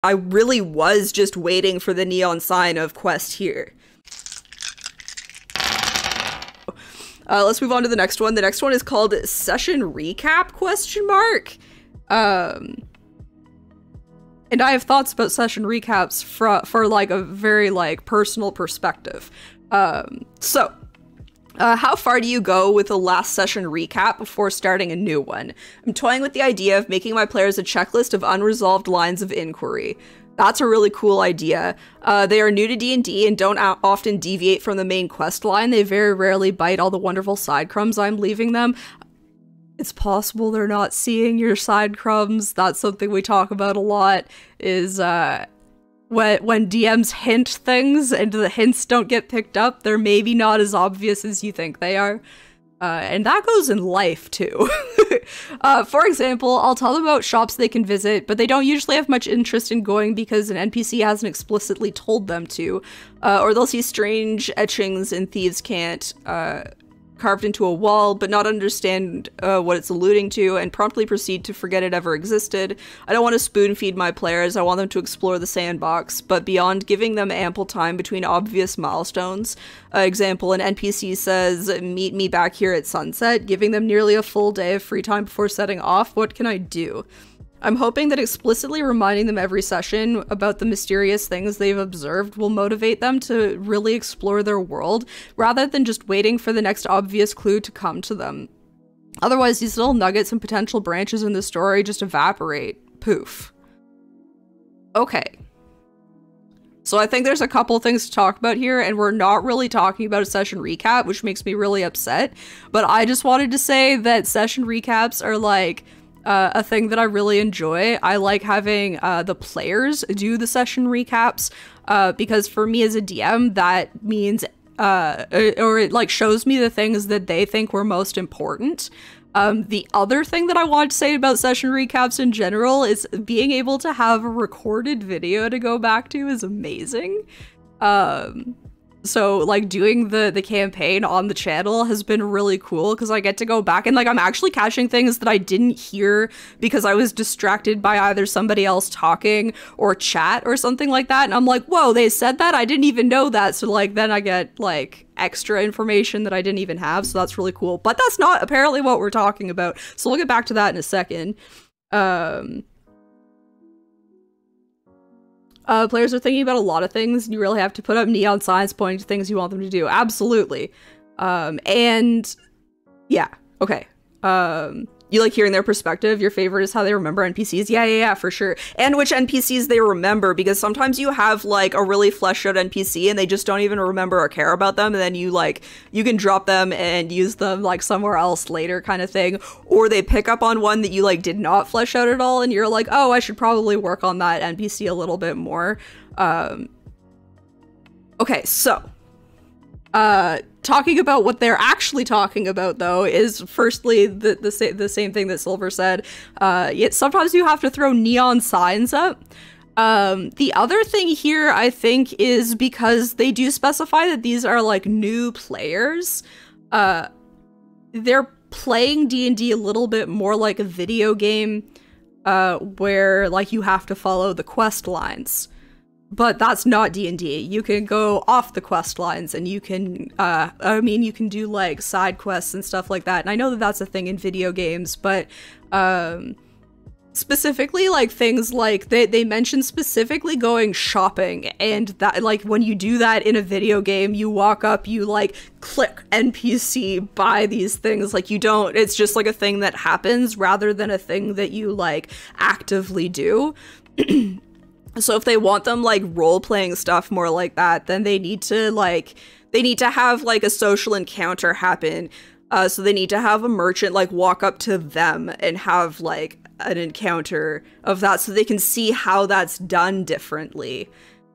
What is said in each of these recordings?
I really was just waiting for the neon sign of quest here. Let's move on to the next one. The next one is called Session Recap, question mark. And I have thoughts about session recaps for like a very like personal perspective. How far do you go with the last session recap before starting a new one? I'm toying with the idea of making my players a checklist of unresolved lines of inquiry. That's a really cool idea. They are new to D&D and don't often deviate from the main quest line. They very rarely bite all the wonderful side crumbs I'm leaving them. It's possible they're not seeing your side crumbs. That's something we talk about a lot, is when DMs hint things and the hints don't get picked up, they're maybe not as obvious as you think they are. And that goes in life, too. For example, I'll tell them about shops they can visit, but they don't usually have much interest in going because an NPC hasn't explicitly told them to. Or they'll see strange etchings in Thieves' Cant, carved into a wall, but not understand what it's alluding to, and promptly proceed to forget it ever existed. I don't want to spoon feed my players, I want them to explore the sandbox, but beyond giving them ample time between obvious milestones. Example, an NPC says, "Meet me back here at sunset," giving them nearly a full day of free time before setting off. What can I do? I'm hoping that explicitly reminding them every session about the mysterious things they've observed will motivate them to really explore their world, rather than just waiting for the next obvious clue to come to them. Otherwise, these little nuggets and potential branches in the story just evaporate. Poof. Okay. So I think there's a couple things to talk about here, and we're not really talking about a session recap, which makes me really upset. But I just wanted to say that session recaps are like a thing that I really enjoy. I like having the players do the session recaps because for me as a DM, that means or it like shows me the things that they think were most important. The other thing that I want to say about session recaps in general is being able to have a recorded video to go back to is amazing. So like doing the campaign on the channel has been really cool because I get to go back and like I'm actually catching things that I didn't hear because I was distracted by either somebody else talking or chat or something like that, and I'm like, whoa, they said that? I didn't even know that. So like then I get like extra information that I didn't even have, so that's really cool. But that's not apparently what we're talking about, so we'll get back to that in a second. Players are thinking about a lot of things, and you really have to put up neon signs pointing to things you want them to do. Absolutely. And yeah, okay. You like hearing their perspective? Your favorite is how they remember NPCs? Yeah, for sure. And which NPCs they remember, because sometimes you have like a really fleshed out NPC and they just don't even remember or care about them, and then you can drop them and use them like somewhere else later kind of thing. Or they pick up on one that you like did not flesh out at all and you're like, oh, I should probably work on that NPC a little bit more. Okay, so talking about what they're actually talking about, though, is firstly the same thing that Silver said. Yet sometimes you have to throw neon signs up. The other thing here, I think, is because they do specify that these are like new players. They're playing D&D a little bit more like a video game, where like you have to follow the quest lines. But that's not D&D. You can go off the quest lines and you can, you can do like side quests and stuff like that. And I know that that's a thing in video games, but specifically like things like they mention specifically going shopping, and that like when you do that in a video game, you walk up, you like click NPC, buy these things. Like you don't, it's just like a thing that happens rather than a thing that you like actively do. So if they want them like role-playing stuff more like that, then they need to have like a social encounter happen. So they need to have a merchant like walk up to them and have like an encounter of that, so they can see how that's done differently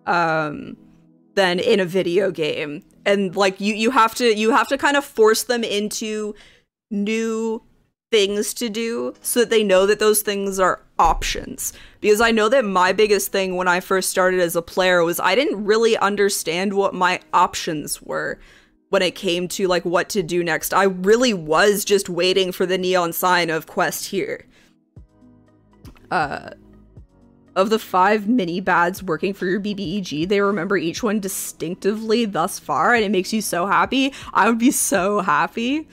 than in a video game. And like you have to kind of force them into new things to do so that they know that those things are options. Because I know that my biggest thing when I first started as a player was I didn't really understand what my options were when it came to like what to do next. I really was just waiting for the neon sign of quest here. of the 5 mini bads working for your BBEG, they remember each one distinctively thus far, and it makes you so happy. I would be so happy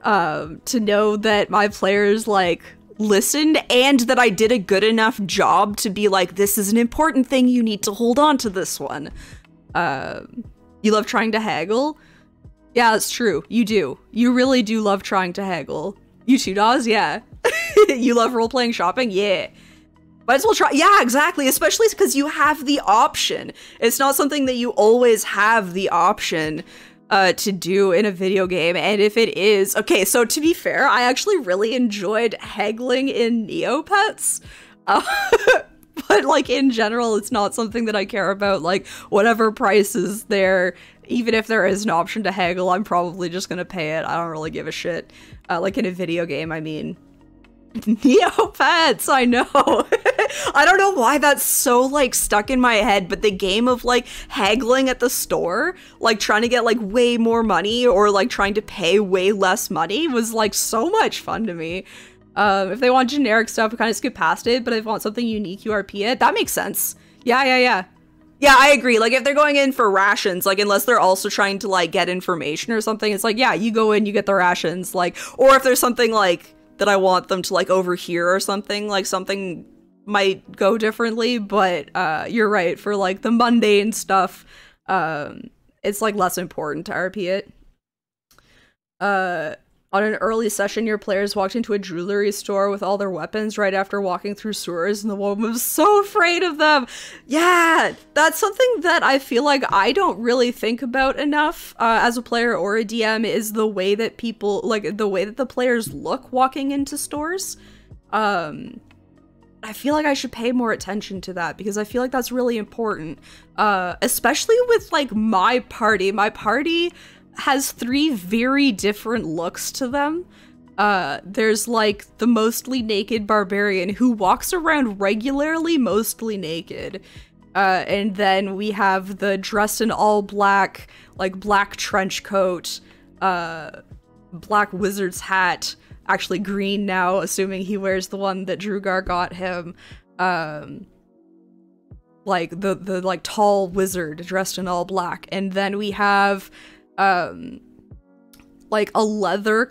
to know that my players, like, listened and that I did a good enough job to be like, this is an important thing, you need to hold on to this one. You love trying to haggle? Yeah, it's true. You do. You really do love trying to haggle. You too, Dawes? Yeah. You love role-playing shopping? Yeah. Might as well try. Yeah, exactly. Especially because you have the option. It's not something that you always have the option to do in a video game. And if it is, okay, so to be fair, I actually really enjoyed haggling in Neopets. But like in general, it's not something that I care about. Like whatever price is there, even if there is an option to haggle, I'm probably just gonna pay it. I don't really give a shit. Like in a video game, I mean. Neopets, I know. I don't know why that's so like stuck in my head, but the game of like haggling at the store, like trying to get like way more money or like trying to pay way less money was like so much fun to me. If they want generic stuff, I kind of skip past it, but if they want something unique, URP it. That makes sense. Yeah, I agree. Like if they're going in for rations, like unless they're also trying to like get information or something, it's like, yeah, you go in, you get the rations, like, or if there's something like that I want them to like overhear or something, like something might go differently, but you're right, for like the mundane stuff, it's like less important to RP it. On an early session, your players walked into a jewelry store with all their weapons right after walking through sewers, and the woman was so afraid of them. Yeah, that's something that I feel like I don't really think about enough as a player or a DM, is the way that people, like the way that the players look walking into stores. I feel like I should pay more attention to that because I feel like that's really important, especially with like my party. My party has 3 very different looks to them. There's like the mostly naked barbarian who walks around regularly mostly naked. And then we have the dressed in all black, like black trench coat, black wizard's hat, actually green now, assuming he wears the one that Drugar got him. Like the like tall wizard dressed in all black. And then we have like a leather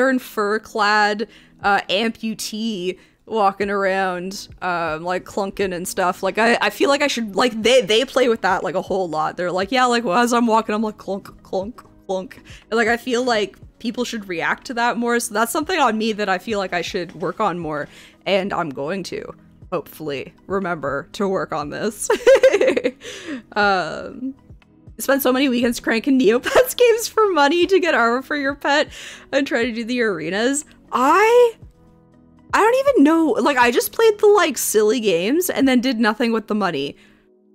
and fur clad amputee walking around like clunking and stuff. Like I feel like I should, like they play with that like a whole lot. They're like, yeah, like well, as I'm walking I'm like clunk clunk clunk, and like I feel like people should react to that more, so that's something on me that I feel like I should work on more, and I'm going to hopefully remember to work on this. Spent so many weekends cranking Neopets games for money to get armor for your pet and try to do the arenas. I don't even know, like I just played the like silly games and then did nothing with the money.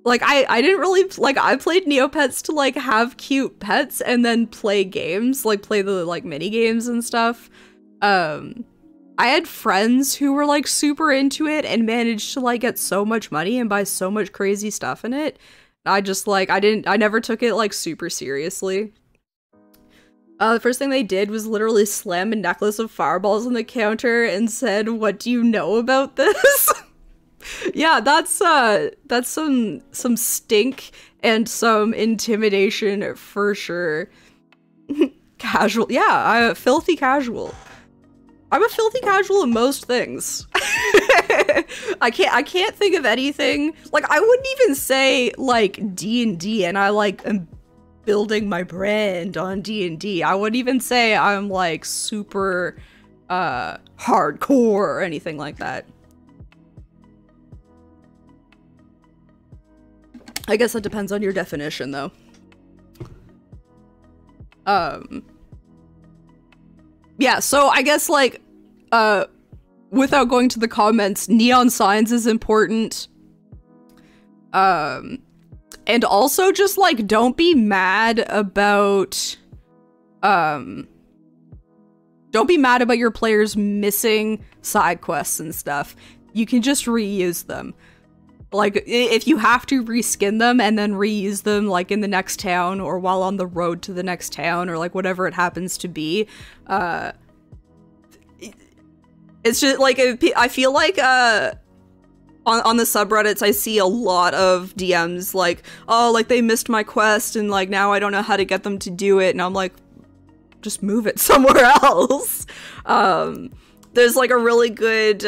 Like I didn't really, like I played Neopets to like have cute pets and then play games, like play the like mini games and stuff. I had friends who were like super into it and managed to like get so much money and buy so much crazy stuff in it. I just like, I never took it like super seriously. The first thing they did was literally slam a necklace of fireballs on the counter and said, "What do you know about this?" Yeah, that's some stink and some intimidation for sure. Casual, yeah, filthy casual. I'm a filthy casual in most things. I can't think of anything. Like, I wouldn't even say, like, D&D, and I, like, am building my brand on D&D. I wouldn't even say I'm, like, super, hardcore or anything like that. I guess that depends on your definition, though. Yeah, so I guess, like, without going to the comments, neon signs is important. And also just, like, don't be mad about, don't be mad about your players missing side quests and stuff. You can just reuse them. Like, if you have to reskin them and then reuse them, like, in the next town or while on the road to the next town or, like, whatever it happens to be, it's just, like, I feel like, on the subreddits, I see a lot of DMs like, oh, like they missed my quest and like now I don't know how to get them to do it. And I'm like, just move it somewhere else. There's like a really good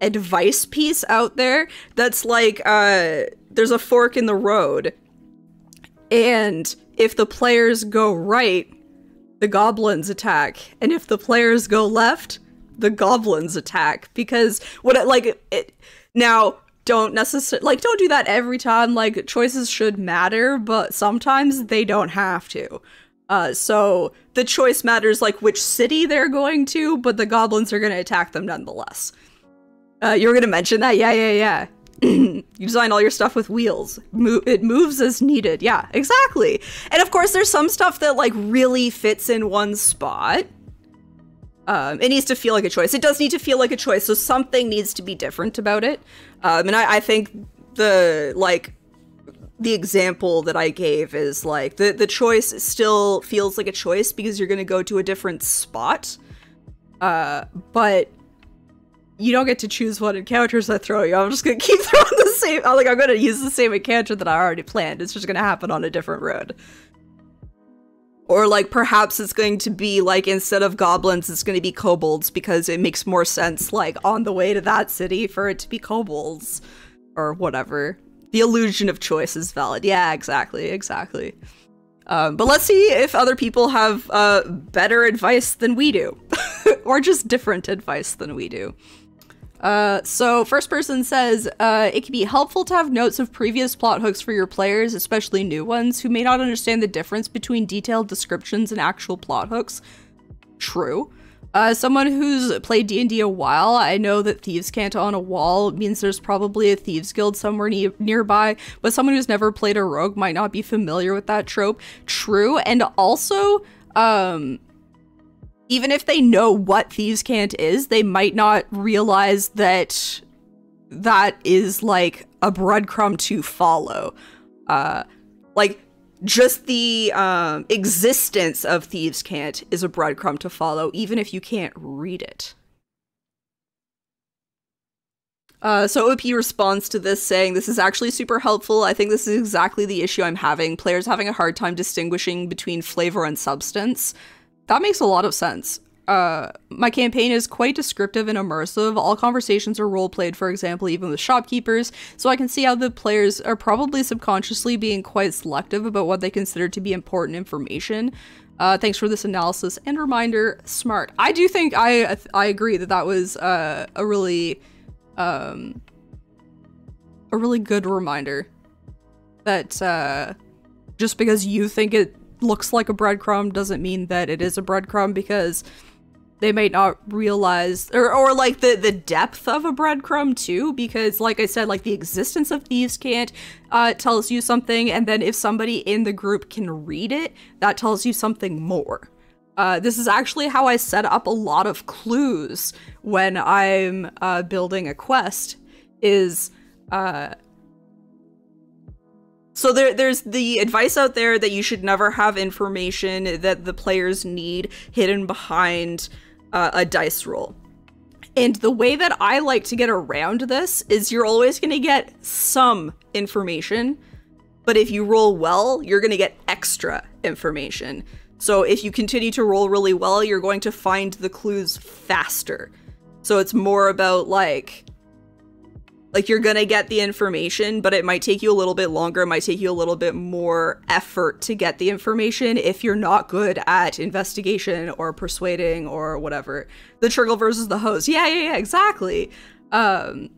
advice piece out there that's like, there's a fork in the road. And if the players go right, the goblins attack. And if the players go left, the goblins attack. Because now, don't necessarily, like, don't do that every time. Like, choices should matter, but sometimes they don't have to. So the choice matters, like, which city they're going to, but the goblins are going to attack them nonetheless. You were going to mention that? Yeah. You design all your stuff with wheels. It moves as needed. Yeah, exactly. And of course, there's some stuff that, like, really fits in one spot. It needs to feel like a choice. It does need to feel like a choice, so something needs to be different about it. And I think the example that I gave is, like, the choice still feels like a choice because you're gonna go to a different spot. But you don't get to choose what encounters I throw you. I'm just gonna keep throwing the same, I'm gonna use the same encounter that I already planned. It's just gonna happen on a different road. Or, like, perhaps it's going to be, like, instead of goblins, it's going to be kobolds because it makes more sense, like, on the way to that city for it to be kobolds. Or whatever. The illusion of choice is valid. Yeah, exactly. But let's see if other people have better advice than we do. Or just different advice than we do. So first person says, it can be helpful to have notes of previous plot hooks for your players, especially new ones, who may not understand the difference between detailed descriptions and actual plot hooks. True. Someone who's played D&D a while, I know that thieves can't on a wall means there's probably a thieves guild somewhere nearby, but someone who's never played a rogue might not be familiar with that trope. True. And also, even if they know what Thieves' Cant is, they might not realize that that is, like, a breadcrumb to follow. Like, just the existence of Thieves' Cant is a breadcrumb to follow, even if you can't read it. So OP responds to this saying, this is actually super helpful. I think this is exactly the issue I'm having. Players having a hard time distinguishing between flavor and substance. That makes a lot of sense. My campaign is quite descriptive and immersive. All conversations are role-played, for example, even with shopkeepers, so I can see how the players are probably subconsciously being quite selective about what they consider to be important information. Thanks for this analysis and reminder. Smart. I do think I agree that that was a really good reminder. That just because you think it looks like a breadcrumb doesn't mean that it is a breadcrumb, because they might not realize or like the depth of a breadcrumb too, because like I said, like the existence of Thieves' Cant tells you something, and then if somebody in the group can read it, that tells you something more. This is actually how I set up a lot of clues when I'm building a quest, is so there's the advice out there that you should never have information that the players need hidden behind a dice roll. And the way that I like to get around this is you're always going to get some information, but if you roll well, you're going to get extra information. So if you continue to roll really well, you're going to find the clues faster. So it's more about like you're gonna get the information, but it might take you a little bit longer. It might take you a little bit more effort to get the information if you're not good at investigation or persuading or whatever. The trickle versus the hose. Yeah, exactly. So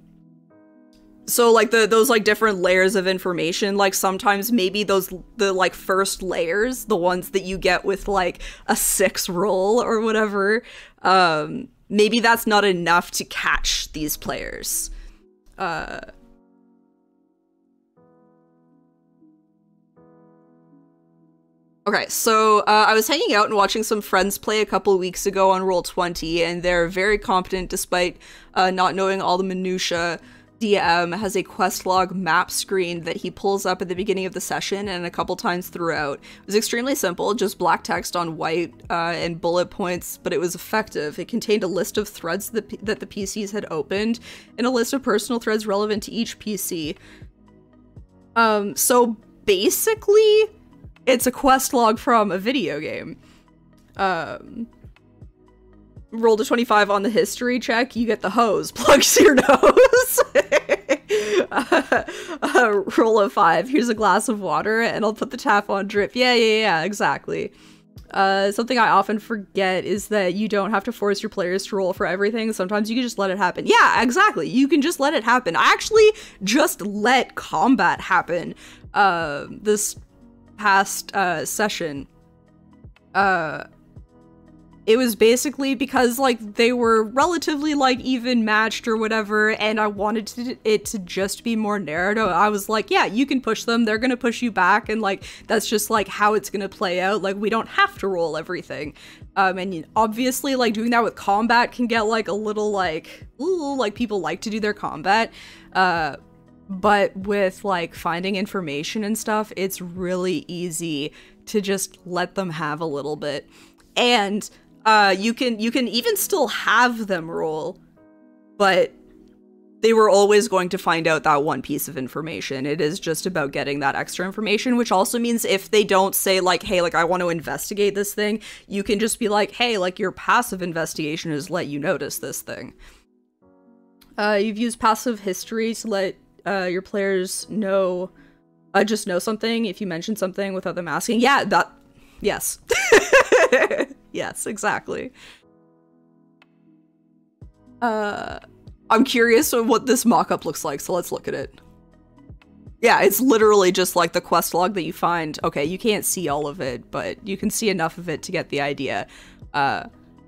like those like different layers of information, like sometimes maybe the like first layers, the ones that you get with like a 6 roll or whatever, maybe that's not enough to catch these players. Okay, so I was hanging out and watching some friends play a couple weeks ago on Roll20, and they're very competent despite not knowing all the minutia. DM has a quest log map screen that he pulls up at the beginning of the session and a couple times throughout. It was extremely simple, just black text on white and bullet points, but it was effective. It contained a list of threads that the PCs had opened and a list of personal threads relevant to each PC. So basically, it's a quest log from a video game. Roll to 25 on the history check, you get the hose plugged to your nose. Roll a 5, here's a glass of water, and I'll put the tap on drip. Yeah, exactly. Something I often forget is that you don't have to force your players to roll for everything. Sometimes you can just let it happen. Yeah, exactly. You can just let it happen. I actually just let combat happen this past session. It was basically because, like, they were relatively, like, even matched or whatever, and I wanted it to just be more narrative. I was like, yeah, you can push them, they're gonna push you back, and, like, that's just, like, how it's gonna play out. Like, we don't have to roll everything. And obviously, like, doing that with combat can get, like, a little, like, ooh, like, people like to do their combat. But with, like, finding information and stuff, it's really easy to just let them have a little bit. And you can even still have them roll, but they were always going to find out that one piece of information. It is just about getting that extra information, which also means if they don't say, like, hey, like, I want to investigate this thing, you can just be like, hey, like, your passive investigation is let you notice this thing. You've used passive history to let your players know, just know something if you mention something without them asking. Yeah, that, yes. Yes, exactly. I'm curious what this mock-up looks like, so let's look at it. Yeah, it's literally just like the quest log that you find. Okay, you can't see all of it, but you can see enough of it to get the idea.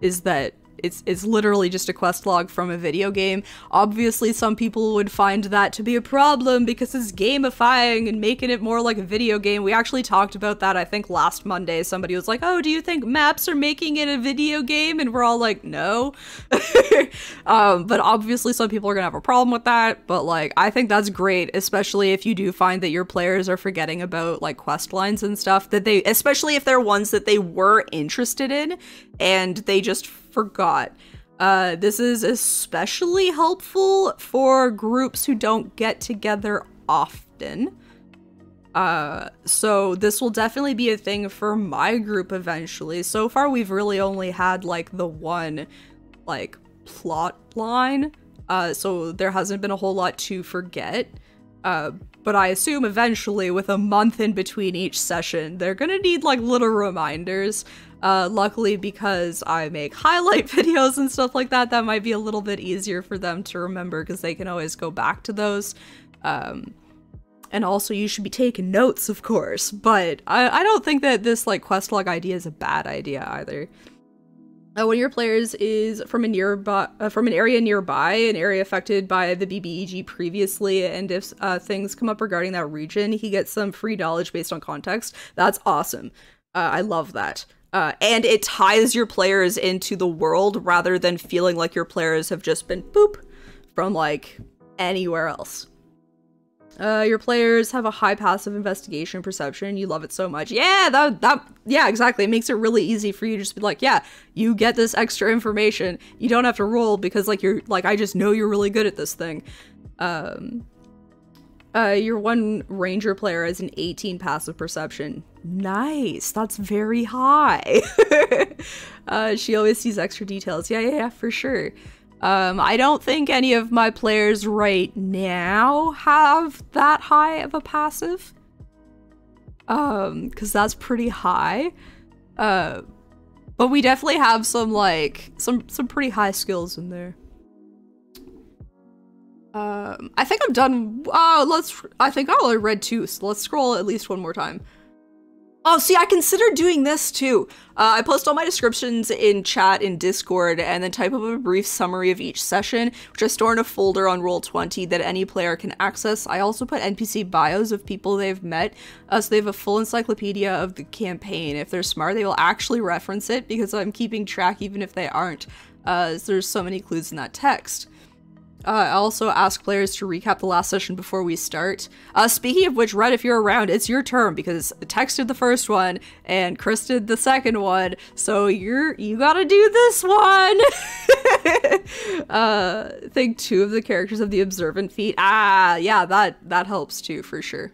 Is that it's literally just a quest log from a video game. Obviously, some people would find that to be a problem because it's gamifying and making it more like a video game. We actually talked about that, I think, last Monday. Somebody was like, oh, do you think maps are making it a video game? And we're all like, no. But obviously, some people are gonna have a problem with that. But, like, I think that's great, especially if you do find that your players are forgetting about, like, quest lines and stuff, that they, especially if they're ones that they were interested in and they just forgot. This is especially helpful for groups who don't get together often. So this will definitely be a thing for my group eventually. So far, we've really only had, like, the one, like, plot line. So there hasn't been a whole lot to forget. But I assume eventually, with a month in between each session, they're gonna need, like, little reminders. Luckily, because I make highlight videos and stuff like that, that might be a little bit easier for them to remember because they can always go back to those. And also, you should be taking notes, of course, but I don't think that this, like, quest log idea is a bad idea either. One of your players is from an area nearby, an area affected by the BBEG previously, and if things come up regarding that region, he gets some free knowledge based on context. That's awesome. I love that. And it ties your players into the world rather than feeling like your players have just been boop from, like, anywhere else. Your players have a high passive investigation perception. You love it so much. Yeah, yeah, exactly. It makes it really easy for you to just be like, yeah, you get this extra information. You don't have to roll because, like, you're, like, I just know you're really good at this thing. Your one ranger player has an 18 passive perception. Nice, that's very high. She always sees extra details. Yeah, for sure. I don't think any of my players right now have that high of a passive. Because that's pretty high. But we definitely have some, like, some pretty high skills in there. I think I'm done. I think I only read 2, so let's scroll at least one more time. Oh, see, I considered doing this too. I post all my descriptions in chat in Discord and then type up a brief summary of each session, which I store in a folder on Roll20 that any player can access. I also put NPC bios of people they've met, so they have a full encyclopedia of the campaign. If they're smart, they will actually reference it because I'm keeping track even if they aren't. There's so many clues in that text. I also ask players to recap the last session before we start. Speaking of which, Red, if you're around, it's your turn because Tex did the first one and Chris did the second one, so you gotta do this one. I think 2 of the characters have the observant feat. Yeah, that helps too for sure.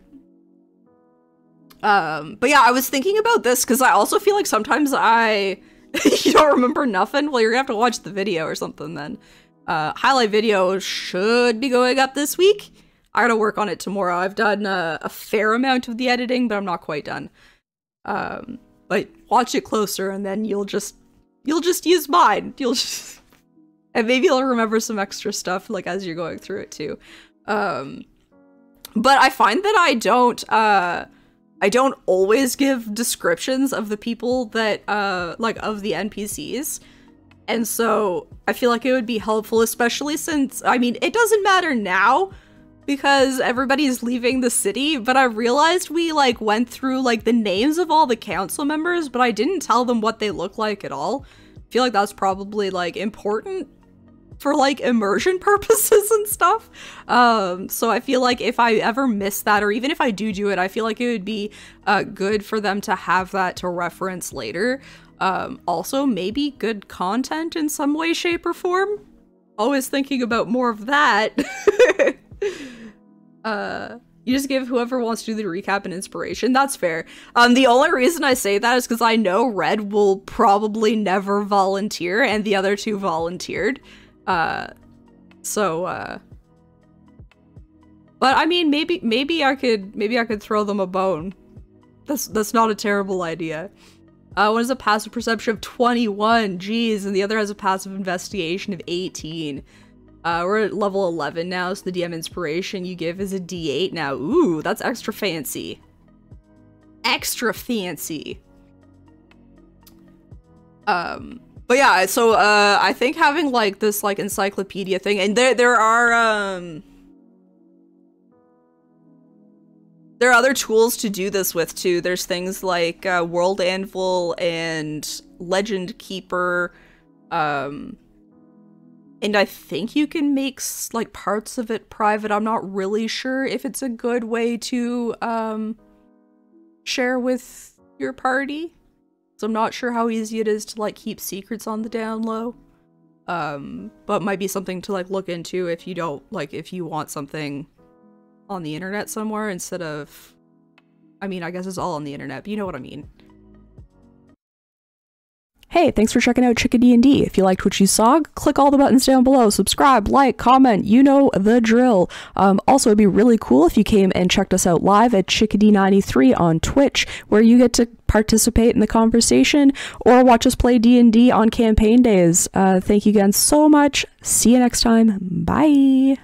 But yeah, I was thinking about this because I also feel like sometimes you don't remember nothing. Well, you're gonna have to watch the video or something then. Highlight video should be going up this week. I gotta work on it tomorrow. I've done a fair amount of the editing, but I'm not quite done. But watch it closer and then you'll just use mine. And maybe you'll remember some extra stuff like as you're going through it too. But I find that I don't always give descriptions of the people that like of the NPCs. And so I feel like it would be helpful, especially since, I mean, it doesn't matter now because everybody's leaving the city, but I realized we like went through like the names of all the council members, but I didn't tell them what they look like at all. I feel like that's probably like important for like immersion purposes and stuff. So I feel like if I ever miss that, or even if I do it, I feel like it would be good for them to have that to reference later. Also, maybe good content in some way, shape, or form. Always thinking about more of that. You just give whoever wants to do the recap an inspiration. That's fair. The only reason I say that is because I know Red will probably never volunteer, and the other 2 volunteered. But I mean, maybe I could throw them a bone. That's not a terrible idea. One has a passive perception of 21, geez, and the other has a passive investigation of 18. We're at level 11 now, so the DM inspiration you give is a D8 now. Ooh, that's extra fancy. Extra fancy. But yeah, so I think having like this like encyclopedia thing, and there are other tools to do this with too. There's things like World Anvil and Legend Keeper, and I think you can make like parts of it private. I'm not really sure if it's a good way to share with your party. So I'm not sure how easy it is to like keep secrets on the down low. But might be something to like look into if you don't like, if you want something on the internet somewhere instead of, I mean, I guess it's all on the internet, but you know what I mean. Hey, thanks for checking out Chickadee D&D. If you liked what you saw, click all the buttons down below. Subscribe, like, comment, you know the drill. Also, it'd be really cool if you came and checked us out live at Chickadee93 on Twitch, where you get to participate in the conversation, or watch us play D&D on campaign days. Thank you again so much. See you next time. Bye!